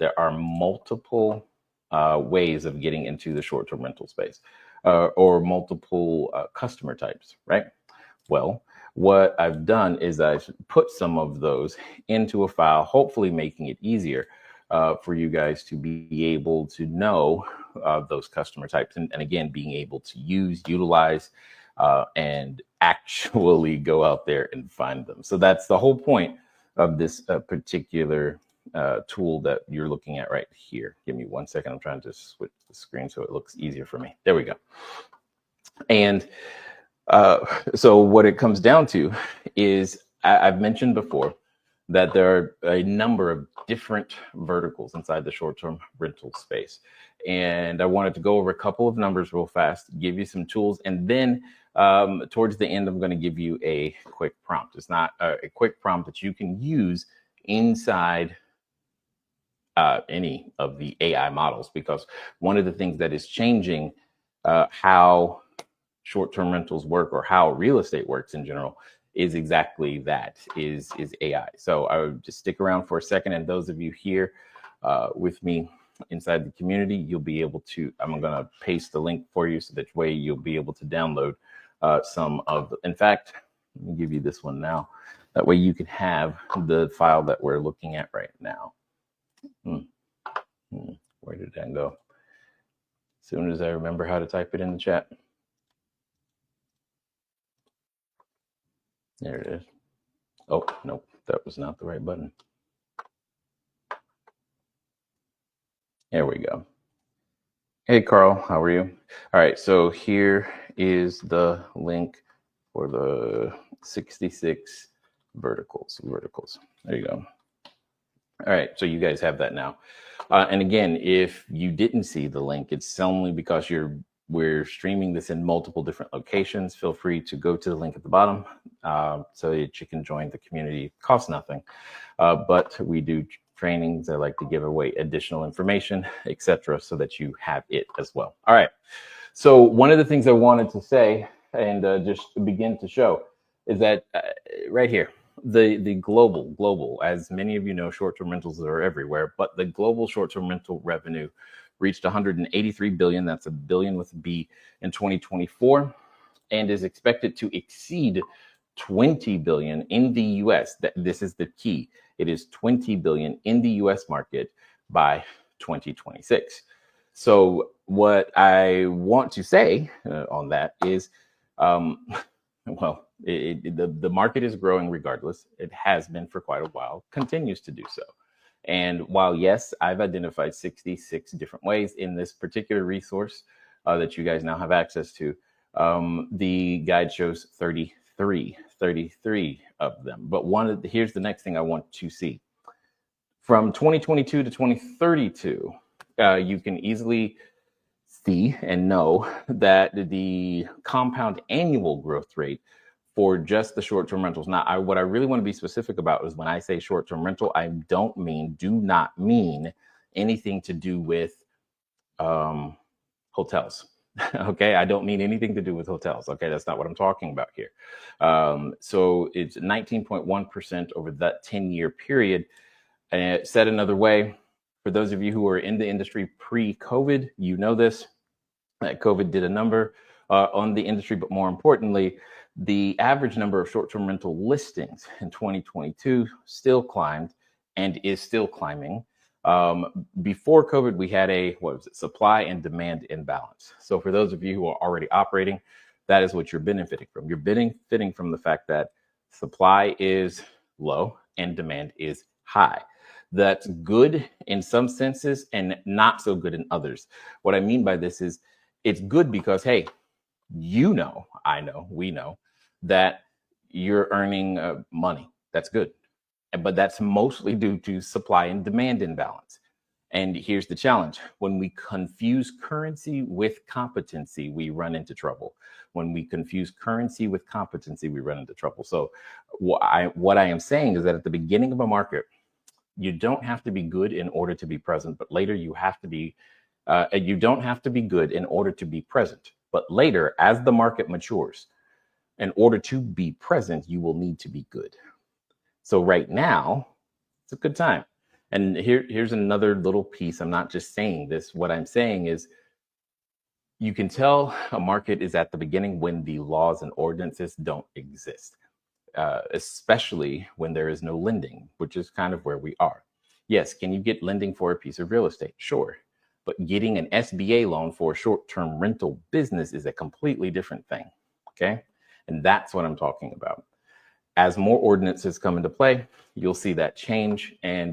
there are multiple ways of getting into the short-term rental space, or multiple customer types, right? Well, what I've done is I've put some of those into a file, hopefully making it easier for you guys to be able to know those customer types, and again, being able to utilize, and actually go out there and find them. So that's the whole point of this particular tool that you're looking at right here. Give me 1 second. I'm trying to switch the screen so it looks easier for me. There we go. And so what it comes down to is I've mentioned before that there are a number of different verticals inside the short-term rental space. And I wanted to go over a couple of numbers real fast, give you some tools, and then towards the end, I'm going to give you a quick prompt. It's not a quick prompt that you can use inside any of the AI models, because one of the things that is changing how short-term rentals work, or how real estate works in general, is exactly that, is AI. So I would just stick around for a second, and those of you here with me inside the community, you'll be able to, I'm going to paste the link for you so that way you'll be able to download some of, in fact, let me give you this one now. That way you can have the file that we're looking at right now. Where did that go? As soon as I remember how to type it in the chat. There it is. Oh, nope, that was not the right button. There we go. Hey, Carl, how are you? All right, so here is the link for the 66 verticals. There you go. All right, so you guys have that now. And again, if you didn't see the link, it's only because we're streaming this in multiple different locations. Feel free to go to the link at the bottom so that you can join the community. It costs nothing, but we do trainings. I like to give away additional information, etc., so that you have it as well. All right. So one of the things I wanted to say, and just to begin to show, is that right here, the global, as many of you know, short-term rentals are everywhere, but the global short-term rental revenue reached 183 billion. That's a billion with a B in 2024, and is expected to exceed 20 billion in the US. This is the key. It is 20 billion in the US market by 2026. So what I want to say on that is, well, the market is growing regardless. It has been for quite a while, continues to do so. And while, yes, I've identified 66 different ways in this particular resource that you guys now have access to, the guide shows 33 of them. But here's the next thing I want to see. From 2022 to 2032, you can easily see and know that the compound annual growth rate for just the short-term rentals. Now, what I really want to be specific about is when I say short-term rental, I do not mean anything to do with hotels. Okay, I don't mean anything to do with hotels. Okay, that's not what I'm talking about here. So it's 19.1% over that 10-year period. And said another way, for those of you who are in the industry pre-COVID, you know this, that COVID did a number on the industry, but more importantly, the average number of short-term rental listings in 2022 still climbed and is still climbing. Before COVID, we had a supply and demand imbalance. So for those of you who are already operating, that is what you're benefiting from. You're benefiting from the fact that supply is low and demand is high. That's good in some senses and not so good in others. What I mean by this is it's good because, hey, you know, I know, we know that you're earning money. That's good. But that's mostly due to supply and demand imbalance. And here's the challenge. When we confuse currency with competency, we run into trouble. When we confuse currency with competency, we run into trouble. So what I am saying is that at the beginning of a market, you don't have to be good in order to be present, but later you have to be, you don't have to be good in order to be present. But later, as the market matures, in order to be present, you will need to be good. So right now, it's a good time. And here's another little piece. I'm not just saying this. What I'm saying is you can tell a market is at the beginning when the laws and ordinances don't exist, especially when there is no lending, which is kind of where we are. Yes, can you get lending for a piece of real estate? Sure. But getting an SBA loan for a short-term rental business is a completely different thing. Okay. And that's what I'm talking about. As more ordinances come into play, you'll see that change. And